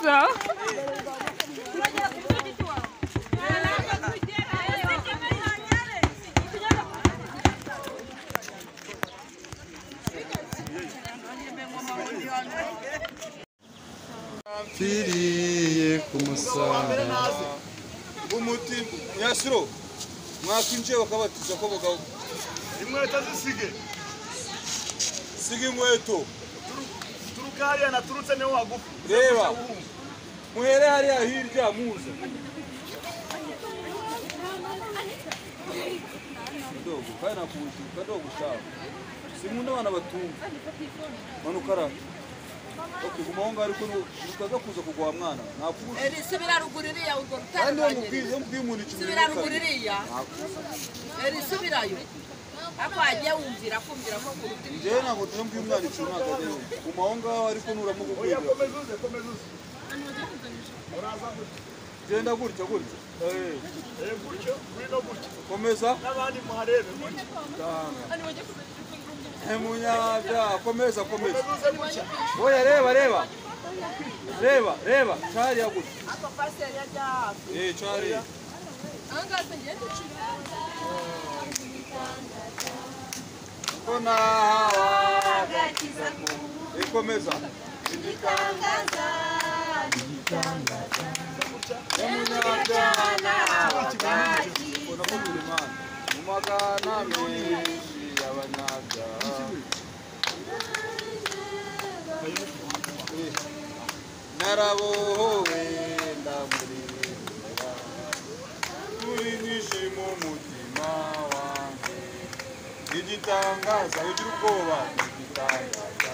sawa. Firiye kumusara umuti yasiro mwakinje bakabatiza ko bagaho inkweto zisige sige inkweto turuka hariya naturutse niho wagufa reba muhere hariya hirya muza dogo kana kuzi kadogo shaho simunda bana batumva manukara okay kumahonga ariko nukaza kuza kugwa mwana nafuza eri subira ruguririya urwo kandi rutandukanye mubwiye umuntu ikintu subira ruguririya eri subirayo akwaje wumvira kumvira ko kuruti je ntabwo tumbwiye umwana ikintu nagaje kumahonga ariko nuramugubwira komeza uraza genda gutya gutya gutyo wino gutyo komeza nabandi muharebe gutyo Munyabya komeza oya reba chari ya gutya ako pastor yaja chari angaze ngende chira kona agakiza komeza igitangaza Munyabya kona kulimana mumagana menshi abanyabya narabohowe ndamurira muri nishimo umutima wanjye igitangaza ugira ubwoba igitangaza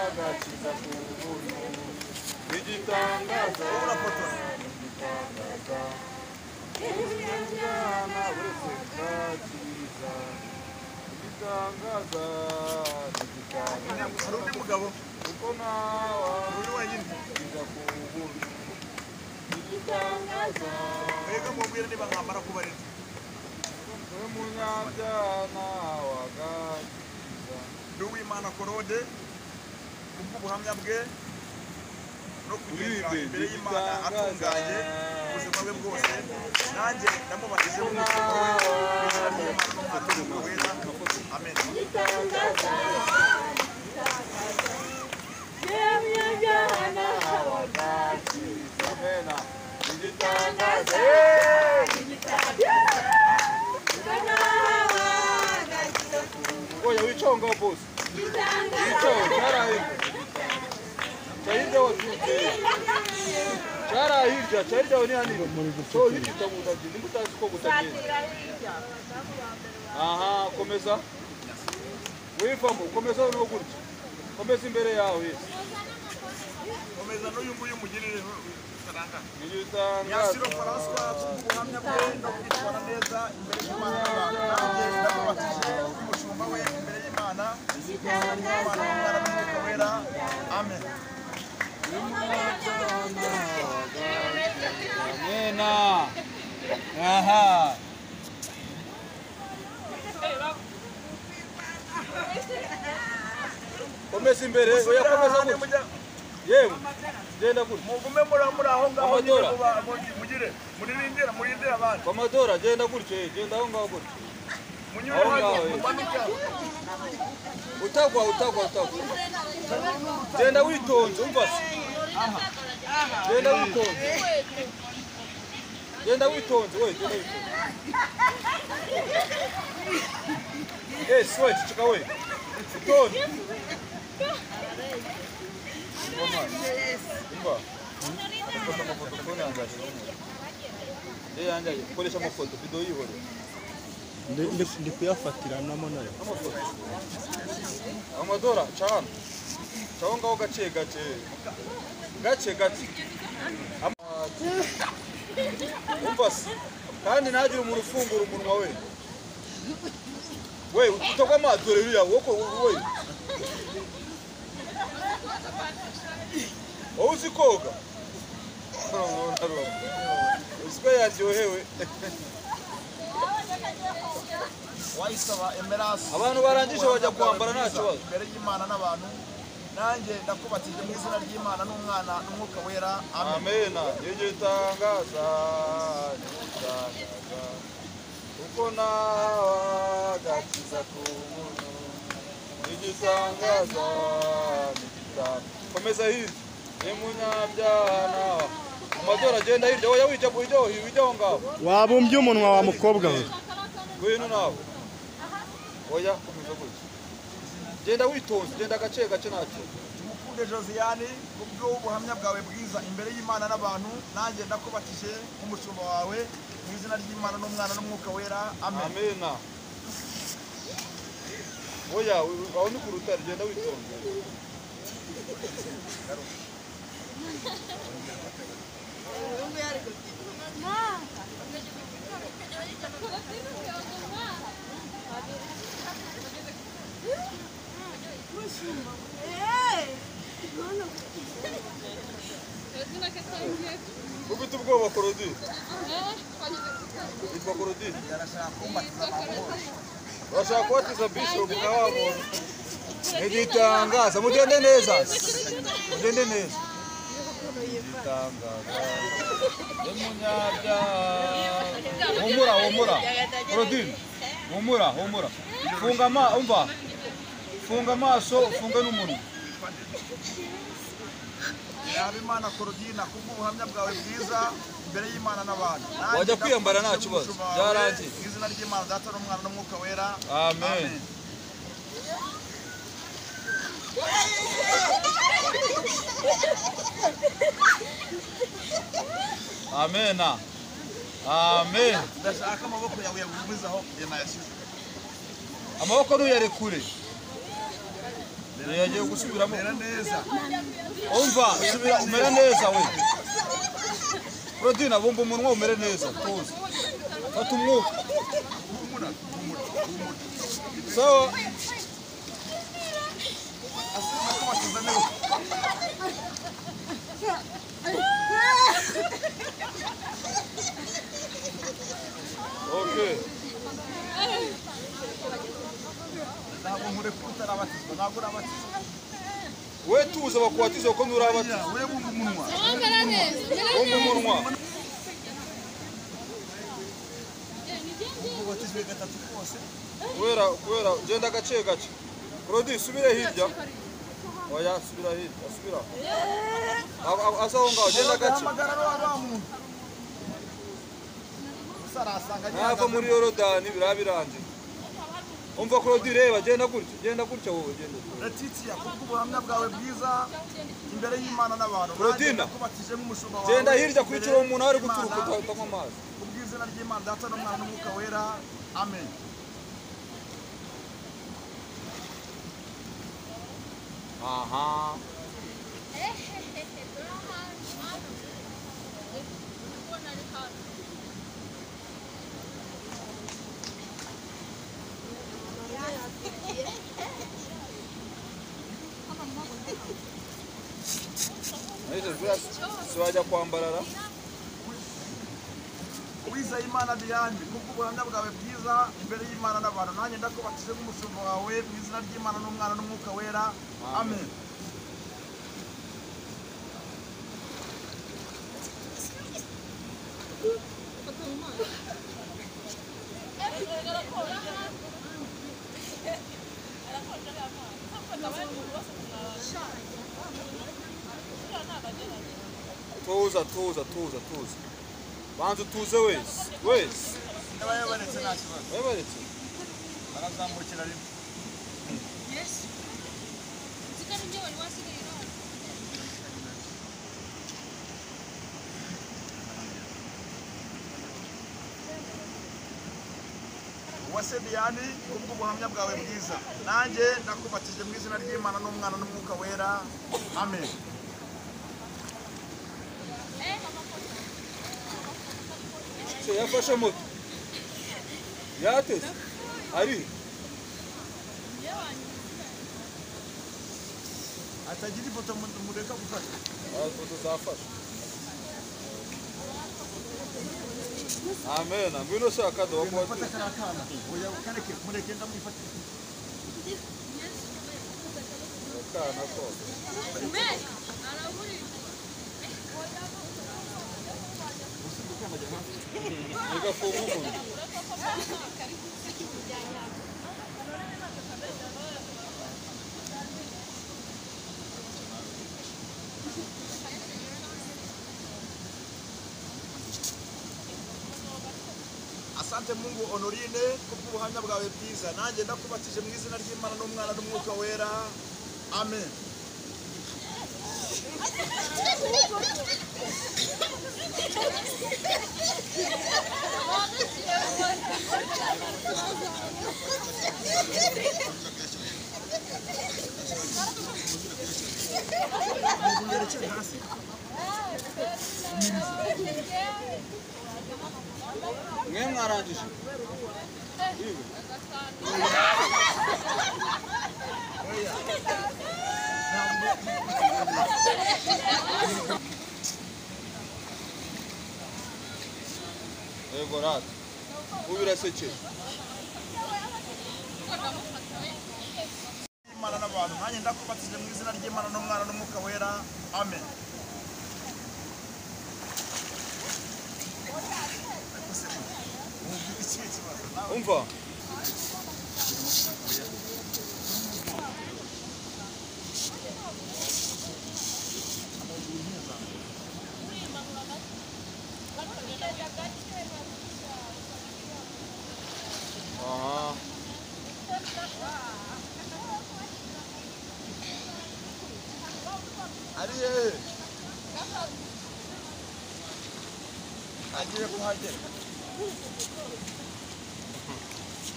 agakiza ku buntu igitangaza igitangaza Umwana wese kakiza igitangaza hari undi mugabo uko nawe uri wenyine kiza ku buntu igitangaza mbega mubwire niba mwamara kubarira we munyabyana wagakiza ndi uwimana Claude kubw'ubuhamya bwe no kugendera imbere y'Imana atunganye ubuzima bwe bwose nanjye ndamubatize mu mutima we n'izina ry'Imana n'umutima wera amen Amena igitangaza oya wichonga boss wichonga charahirya watuje charahirya wani hani so hirya utamudaje nimutazi ko gutagenda aha komeza wivamo komeza no gutya komeza imbere yawe komeza n'uyu nguyu mugirire saranga igitangaza Yasiro François ubuhamya bwe no kwitwara neza imbere y'Imana nanjye ndamubatije umushumba we imbere y'Imana n'Umwana n'Umwuka wera amen Amena aha komeza imbere oya komeza gutya yewe genda gutya mugume muri aho ngaho mugire murindira abandi Komadora genda gutya genda aho ngaho gutya munyure hano utagwa genda witonze umva se genda witonze we sweat chika we witonze umva koresha amafoto phone yanjye koresha amafoto video yihore ndi kuyafatirana nayo Amadora cyane cyaho ngaho gace umvase kandi ntagire umuntu ufungura umunwa we utogwa amadore uriya woko we wowe uzi koga uziko yaryohewe wayisaba emerasi abantu barangije bajya kwambara nta kibazo imbere y'Imana n'abantu nanjye ndakubatije mu izina ry'Imana n'Umwana n'Umwuka Wera. Amen. Igitangaza uko nawe agakiza k'umuntu igitangaza n'igitabo. Komeza hirya n'umunyabyaha amadora agenda hirya wowe wijya aho ngaho. Wabumbye umunwa wa mukobwa we. Ngwino nawe. Oya komeza gutya. Genda witonze, genda gace ntacyo. Tumukunde Josiane kubw'ubuhamya bwawe bwiza imbere y'Imana n'abantu, nanjye ndakubatije nk'umushumba wawe mu izina ry'Imana n'Umwana n'Umwuka Wera. Amen. Amen. Oya aho ni ku rutare, genda witonze. Ufite ubwoba Korodi? Yitwa Korodi? Urashaka kubatiza Bishop na wa muntu? Igitangaza, mugende neza. Mugende neza. Igitangaza. Umunyabyaha. Humura. Korodi. Humura. Funga amaso, ufunge n'umunwa. Imana Korodina kubw'ubuhamya bwawe bwiza imbere y'Imana n'abantu. Wajya kwiyambara nta kibazo. Byarangiye. Mu izina ry'Imana Data n'Umwana n'Umwuka Wera. Amen. Amen. Ndashaka amaboko yawe yagumizaho yanayashyize. Amaboko nuyarekure. Yagiye gusubiramo. Mera neza. Umva, subira umera neza we. Korodina bumba umunwa umere neza. Tuzi. Fata umwuka. Humura. Sawa. Asema kubatiza neza. Okay. Ntabwo nkureka utarabatizwa, ntabwo urabatizwa. We tuza bakwatiza uko nurabatiza. We bumva umunwa. Bumba umunwa. Ubatijwe gatatu kose. Kubera genda gace. Korodi subire hirya. Oya subira hirya, subira. Asaho ngaho genda gace. Nava muri Yorodani birabirangiye. Umva Korodi reba genda gutya wowe genda. Letitia kubw'ubuhamya bwawe bwiza imbere y'Imana n'abantu. Korodina Kubatije nk'umushumba wawe. genda hirya kuri cyo umuntu ari guturuka utanywa amazi. Kubw'izina ry'Imana Data n'Umwana n'Umwuka Wera. Amen. Aha. Siwajya kwambarara. Uwizeyimana Diane kubw'ubuhamya bwawe bwiza imbere y'Imana n'abantu, nanjye ndakubatije nk'umushumba wawe mu izina ry'Imana n'Umwana n'Umwuka Wera. Amen. Tuza. Bantu tuze wese. Niba yabaretse nta kibazo. Yabaretse. Barazamukira rimwe. Uwase Diane kubw'ubuhamya bwawe bwiza, nanjye ndakubatije mu izina ry'Imana n'Umwana n'Umwuka Wera. Amen. Se yafashe moto. Yateze. Ari. Atagira ifoto mureka gufata. Foto zafashe. Amen. Ngwino shaka do kwa. Fata karakana. Oya kareke mureke ndamwifata. akana kose agafunga umuntu Asante Mungu Honorine kubw'ubuhamya bwawe bwiza, nanjye ndakubatije mu izina ry'Imana n'Umwana n'Umwuka wera, amen. mwe mwarangije yego rata ubirasekeje Imana n'abantu, nanjye ndakubatije mu izina ry'Imana n'Umwana n'Umwuka wera, amen. umva aha Ari hehe? Agiye kuhagera.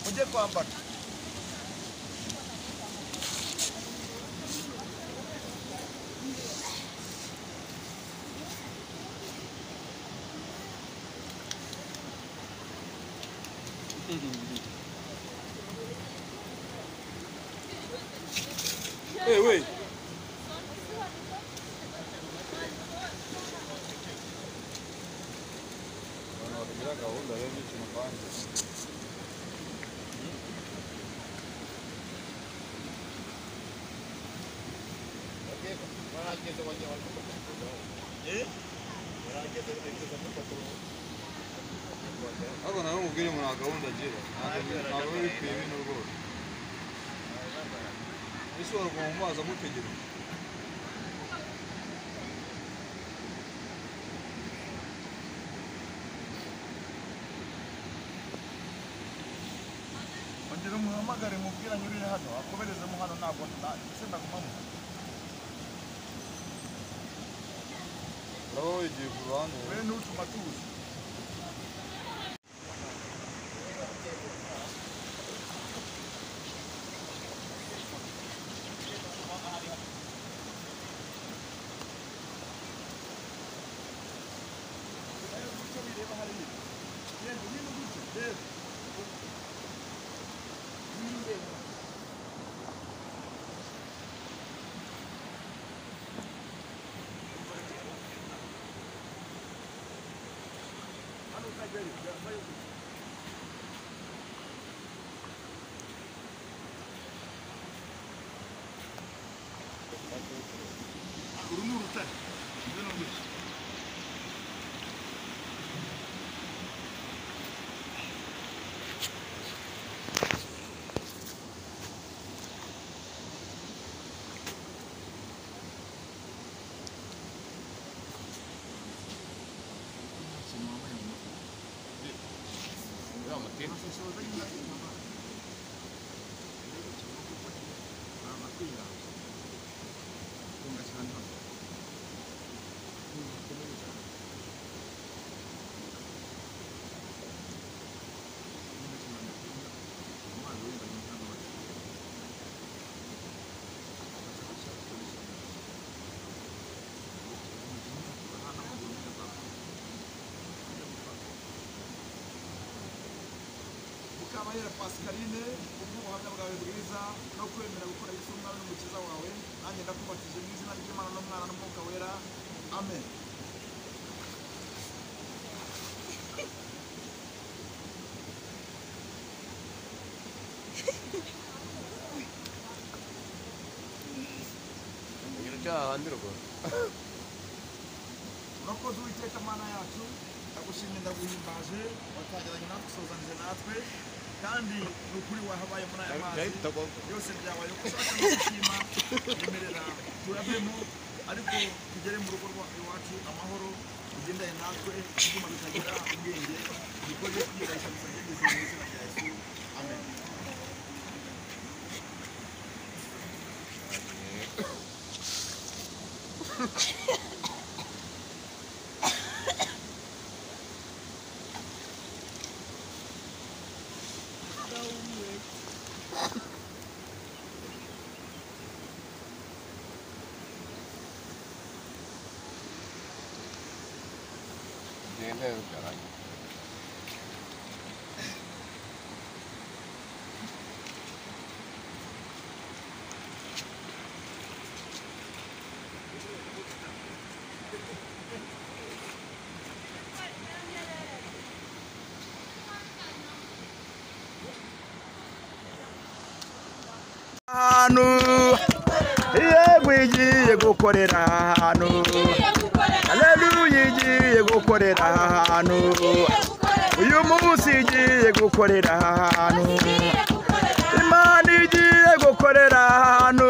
Ujye kwambara. wait. Gahunda rero n'ikino kandi ariko nawe mubwire ngo nta gahunda agira ntabwo biba bikwiye bino rwose ese waraguma mu mazi amutegereje Ongera umuhamagare mubwira nyurire hano, akoberezemo hano ntabwo ndetse ndagumamo. uraba wigiye ku ruhande We n'utuma tuzi. Uru ni urutare. Kabayera Pascaline kubw'ubuhamya bwawe bwiza no kwemera gukora Yesu umwami n'umukiza wawe, nanjye ndakubatije mu izina ry'Imana n'Umwana n'Umwuka wera, amen. urakoze Uwiteka Mana yacu ndagushimye ndaguhimbaje watangiranye natwe usozanije natwe kandi ni ukuri wahabaye muri aya mazi yose byabaye uko ushaka no gushima yemerera turavemo ariko tugere mu rugo iwacu amahoro ugendane natwe ibyuma bitagira ubwenge dukoze kwigisha bisabye mu izina rya Yesu amen. Hano yego igiye gukorera hano haleluya igiye gukorera hano uyu munsi igiye gukorera hano Imana igiye gukorera hano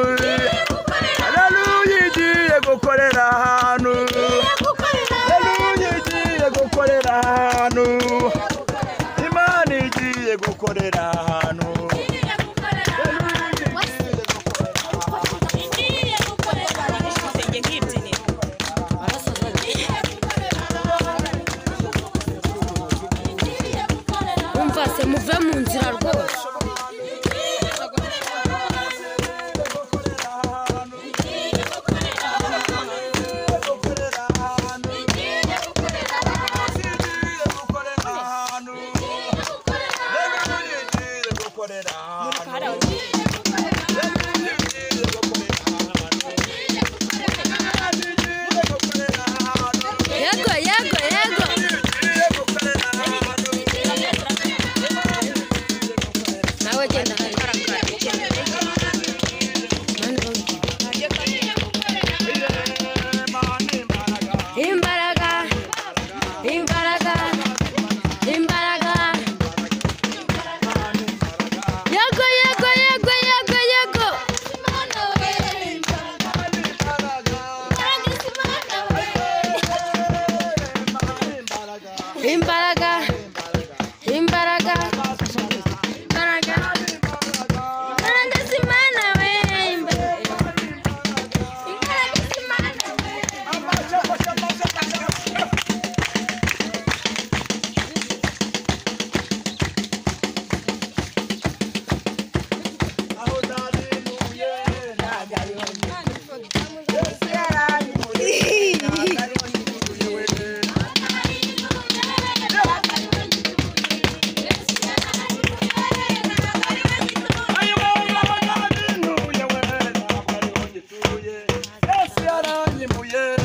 haleluya igiye gukorera hano haleluya igiye gukorera hano Imana igiye gukorera hano muve mu nzira rwose Yeah.